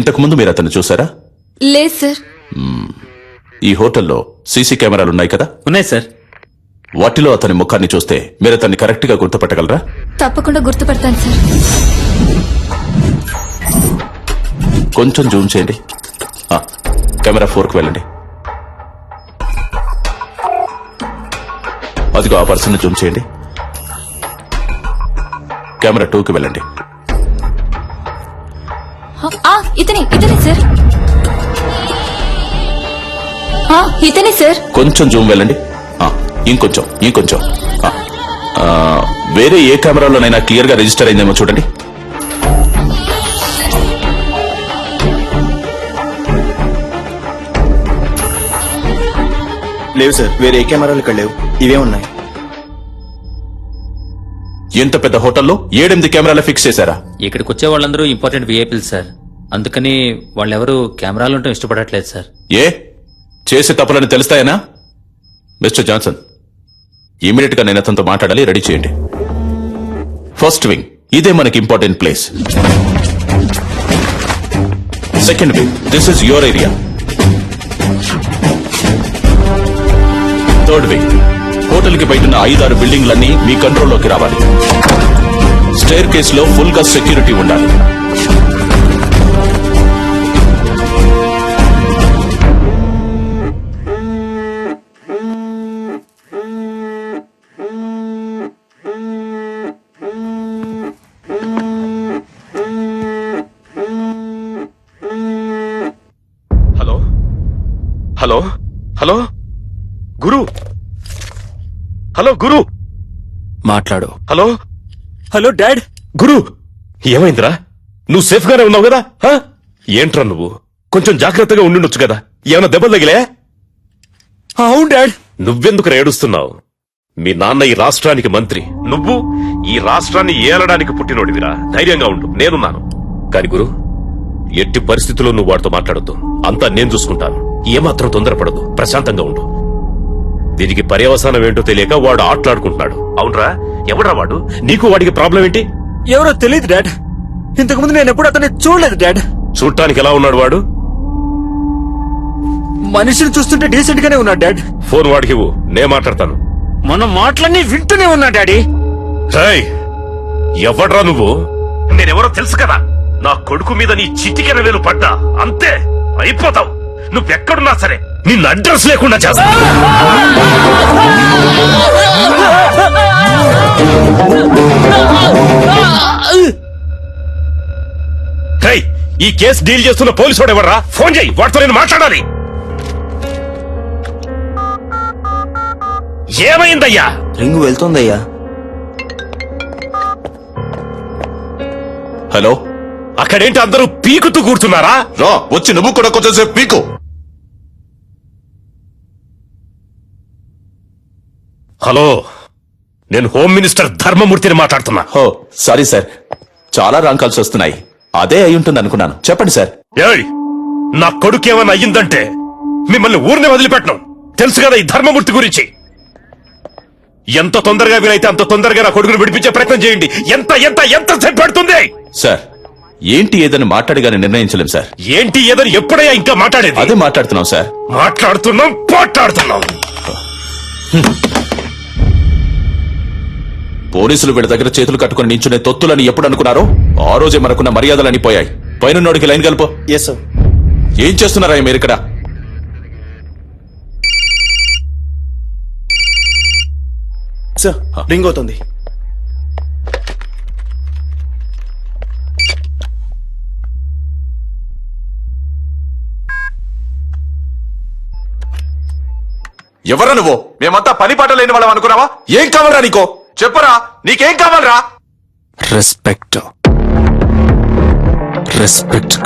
ఇంతకు ముందు మీరు అతన్ని చూసారా? లేదు సార్. ఈ హోటల్లో సీసీ కెమెరాలు ఉన్నాయి కదా? ఉన్నాయి సార్. వాటిలో అతని ముఖాన్ని చూస్తే మీరు అతన్ని కరెక్ట్ గా గుర్తుపట్టగలరా? తప్పకుండా గుర్తుపడతాను సార్. కొంచెం జూమ్ చేయండి. కెమెరా 4కు వెళ్ళండి. అదిగో ఆ పర్సన్ జూమ్ చేయండి. కెమెరా 2కి వెళ్ళండి. ఇతనే సార్. ఇతనే సార్. కొంచెం జూమ్ వెళ్ళండి. ఇంకొంచెం వేరే ఏ కెమెరాలోనైనా క్లియర్ గా రిజిస్టర్ అయిందేమో చూడండి. లేవు సార్, వేరే ఏ కెమెరాలు ఇక్కడ లేవు, ఇవే ఉన్నాయి. ఎంత పెద్ద హోటల్లో 7-8 కెమెరాలు ఫిక్స్ చేశారా? ఇక్కడికి వచ్చే వాళ్ళందరూ ఇంపార్టెంట్ విఐపీలు సార్. అందుకని వాళ్ళెవరూ కెమెరాలు ఉండటం ఇష్టపడట్లేదు సార్. ఏ చేసే తప్పులని తెలుస్తాయనా? మిస్టర్ జాన్సన్, ఇమీడియట్ గా నేను అతనితో మాట్లాడాలి. రెడీ చేయండి. ఫస్ట్ వింగ్, ఇదే మనకి important place. Second wing, this is your area. Third wing, hotel కి బయట 5-6 బిల్డింగ్లన్నీ మీ కంట్రోల్లోకి రావాలి. స్టేర్ కేస్ లో ఫుల్ గా సెక్యూరిటీ ఉండాలి. హలో హలో గురు, హలో గురు, మాట్లాడు. Hello hello dad. గురు, ఏమైందిరా? నువ్వు సేఫ్ గానే ఉన్నావు కదా? ఏంట్రా నువ్వు? కొంచెం జాగ్రత్తగా ఉండుండొచ్చు కదా. ఏమైనా దెబ్బలు తగిలే? అవును డాడ్. నువ్వెందుకు ఏడుస్తున్నావు? మీ నాన్న ఈ రాష్ట్రానికి మంత్రి, నువ్వు ఈ రాష్ట్రాన్ని ఏలడానికి పుట్టినోడివిరా. ధైర్యంగా ఉండు, నేనున్నాను. కాని గురు, ఎట్టి పరిస్థితుల్లో నువ్వు వాడితో మాట్లాడొద్దు. అంతా నేను చూసుకుంటాను. ఏమాత్రం తొందరపడదు, ప్రశాంతంగా ఉండు. దీనికి పర్యవసానం ఏంటో తెలియక వాడు ఆటలాడుకుంటున్నాడు. అవునరా? ఎవడ్రా వాడు? నీకు వాడికి ప్రాబ్లం ఏంటి? ఎవరో తెలియదు డాడ్. ఇంతకుముందు నేను ఎప్పుడు అతన్ని చూడలేదు డాడ్. చూడటానికి ఎలా ఉన్నాడు వాడు? మనిషిని చూస్తుంటే డీసెంట్ గానే ఉన్నాడు డాడ్. ఫోన్ వాడికి ఇవ్వు, నేను మాట్లాడతాను. మన మాటలన్నీ వింటూనే ఉన్నా డాడీ. ఎవడ్రా నువ్వు? నేనెవరో తెలుసు కదా. నా కొడుకు మీద నీ చిటికెన వేలు పడ్డా అంతే, అయిపోతావు. నువ్వెక్కడున్నా సరే నిన్ను అడ్రస్ లేకుండా చేస్తా. ఈ కేసు డీల్ చేస్తున్న పోలీసు ఎవర్రా? ఫోన్ చేయి, వాడితో నేను మాట్లాడాలి. ఏమైందయ్యా? రింగు వెళ్తోందయ్యా. హలో, అక్కడేంటి అందరూ పీకుతూ కూర్చున్నారా? రా, వచ్చి నువ్వు కూడా కొంచెంసేపు పీకు. హలో, నేను హోమ్ మినిస్టర్ ధర్మమూర్తిని మాట్లాడుతున్నా. సారీ సార్, చాలా రాంగ్ కాల్స్ వస్తున్నాయి. అదే అయి ఉంటుంది అనుకున్నాను. చెప్పండి సార్. ఏయ్, నా కొడుకు ఏమన్నా అయ్యిందంటే మిమ్మల్ని ఊరిని వదిలిపెట్టను. తెలుసు కదా ఈ ధర్మమూర్తి గురించి. ఎంత తొందరగా వీలైతే అంత తొందరగా నా కొడుకును విడిపించే ప్రయత్నం చేయండి. ఎంత ఎంత ఎంత సేపు పడుతుంది? సార్, ఏంటి ఏదని మాట్లాడగానే నిర్ణయించలేం సార్. ఏంటి ఏదని ఎప్పుడయ్యా ఇంకా మాట్లాడేది? అదే మాట్లాడుతున్నాం సార్. మాట్లాడుతున్నాం. పోలీసులు వీళ్ళ దగ్గర చేతులు కట్టుకుని నించునే తొత్తులని ఎప్పుడు అనుకున్నారో ఆ రోజే మనకున్న మర్యాదలన్నీ పోయాయి. పైనున్నోడికి లైన్ కలుపు. Yes sir. ఏం చేస్తున్నారా మీరు ఇక్కడ? సార్, రింగ్ అవుతుంది. ఎవరా నువ్వు? మేమంతా పని పాట లేని వాళ్ళం అనుకున్నావా? ఏం కావాలరా నీకో? చెప్పరా, నీకేం కావాలరా? రెస్పెక్ట్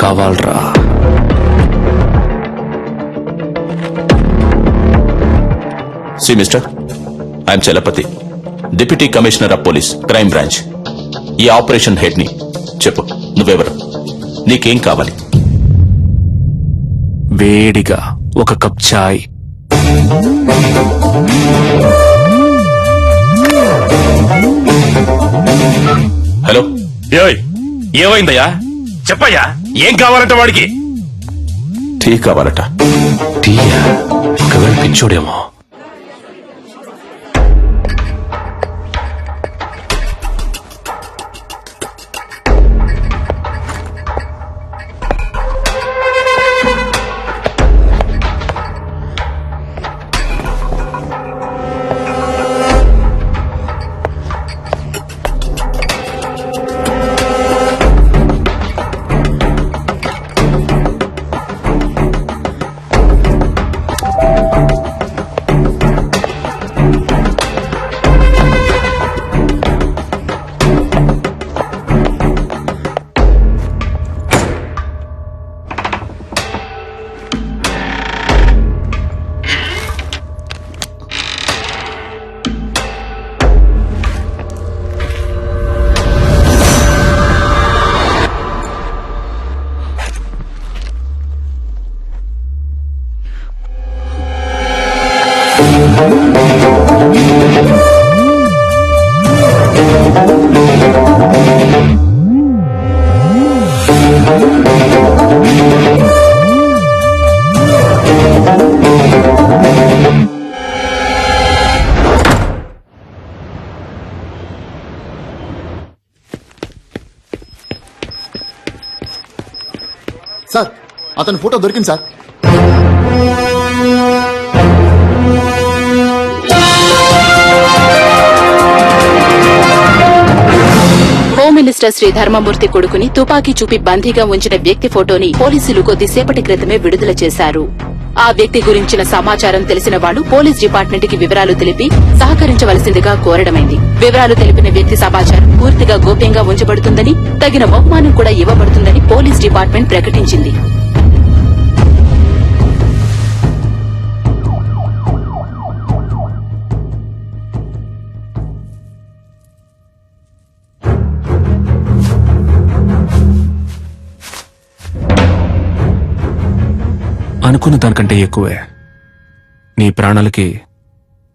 కావాలరా. See mister, I'm Chalapati, deputy commissioner of police, crime branch. ఈ ఆపరేషన్ హెడ్ ని. చెప్పు, నువ్వెవరు? నీకేం కావాలి? వేడిగా ఒక కప్ చాయ్. హలో, ఏమైందయ్యా? చెప్పయ్యా. ఏం కావాలంట వాడికి? టీ కావాలట. టీయా ఒకవేళ పిచ్చోడేమో. సార్ అతని ఫోటో దొరికింది సార్. హోమ్ మినిస్టర్ శ్రీ ధర్మమూర్తి కొడుకుని తుపాకీ చూపి బందీగా ఉంచిన వ్యక్తి ఫోటోని పోలీసులు కొద్దిసేపటి క్రితమే విడుదల చేశారు. ఆ వ్యక్తి గురించిన సమాచారం తెలిసిన వాళ్లు పోలీస్ డిపార్ట్మెంట్ కి వివరాలు తెలిపి సహకరించవలసిందిగా కోరడమైంది. వివరాలు తెలిపిన వ్యక్తి సమాచారం పూర్తిగా గోప్యంగా ఉంచబడుతుందని, తగిన బహుమానం కూడా ఇవ్వబడుతుందని పోలీస్ డిపార్ట్మెంట్ ప్రకటించింది. అనుకున్న దానికంటే ఎక్కువే. నీ ప్రాణాలకి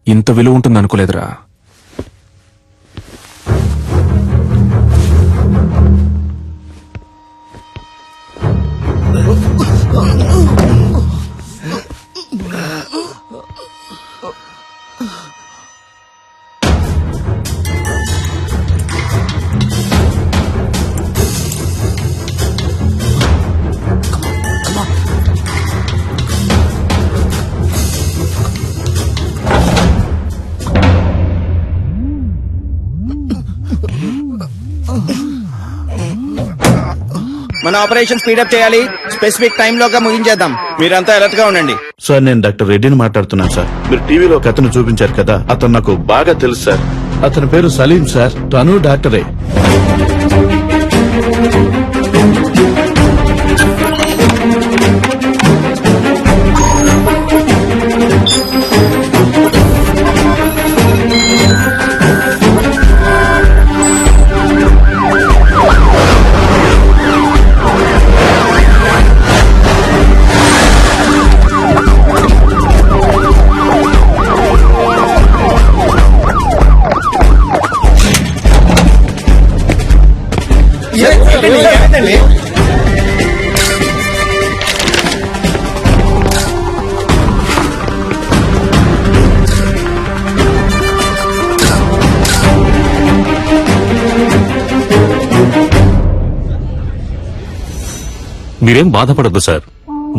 ఇంత విలువ ఉంటుంది అనుకోలేదురా. మన ఆపరేషన్ స్పీడప్ చేయాలి. స్పెసిఫిక్ టైం లోగా ముగించేద్దాం. మీరంతా అలర్ట్ గా ఉండండి. సార్, నేను డాక్టర్ రెడ్డిని మాట్లాడుతున్నాను సార్. మీరు టీవీలో ఒక అతను చూపించారు కదా, అతను నాకు బాగా తెలుసు సార్. అతని పేరు సలీం సార్. తను డాక్టరే. మీరేం బాధపడద్దు సార్.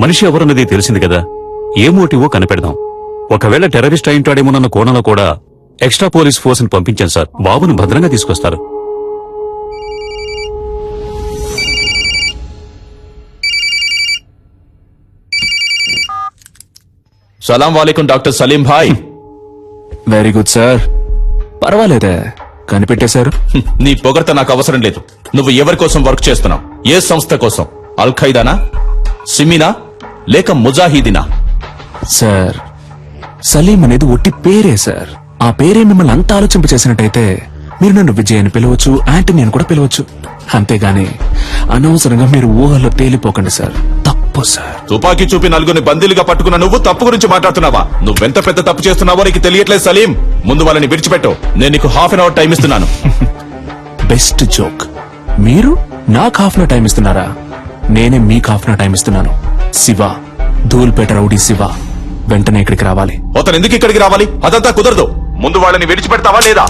మనిషి ఎవరన్నది తెలిసింది కదా. ఏ మోటివో కనిపెడదాం. ఒకవేళ టెర్రరిస్ట్ అయింటాడేమోనన్న కోణంలో కూడా ఎక్స్ట్రా పోలీస్ ఫోర్స్ ని పంపించాను సార్. బాబును భద్రంగా తీసుకొస్తారు. సలాం వాలేకుం doctor Salim bhai. Very good sir. పర్వాలేదే, కనిపెట్టేశారు. నీ పొగడ్త నాకు అవసరం లేదు. నువ్వు ఎవరి కోసం వర్క్ చేస్తున్నావు? ఏ సంస్థ కోసం? అల్ ఖైదానా, సిమినా, లేక ముజాహిదీనా? సార్, సలీం అనేది ఒట్టి పేరే సార్. ఆ పేరే మిమ్మల్ని అంత ఆలోచింపచేసినట్టయితే మీరు నన్ను విజయ్ అని పిలవచ్చు, యాంటనీ అని కూడా పిలవచ్చు. అంతేగాని అనవసరంగా మీరు ఊహల్లో తేలిపోకండి సార్. తప్పు సార్. తుపాకీ చూపి నలుగురిని బందీలుగా పట్టుకున్న నువ్వు తప్పు గురించి మాట్లాడుతున్నావా? నువ్వెంత పెద్ద తప్పు చేస్తున్నావో నీకు తెలియట్లేదు సలీం. ముందు వాళ్ళని విడిచిపెట్టు. నేను నీకు ½ an hour టైం ఇస్తున్నాను. Best joke. మీరు నాకు ½ an hour టైం ఇస్తున్నారా? నేనే మీకు హాఫ్ నా టైం ఇస్తున్నాను. శివ, ధూల్పేట రౌడీ శివ వెంటనే ఇక్కడికి రావాలి. అతను ఎందుకు ఇక్కడికి రావాలి? అదంతా కుదరదు. ముందు వాళ్ళని విడిచిపెడతావా లేదా?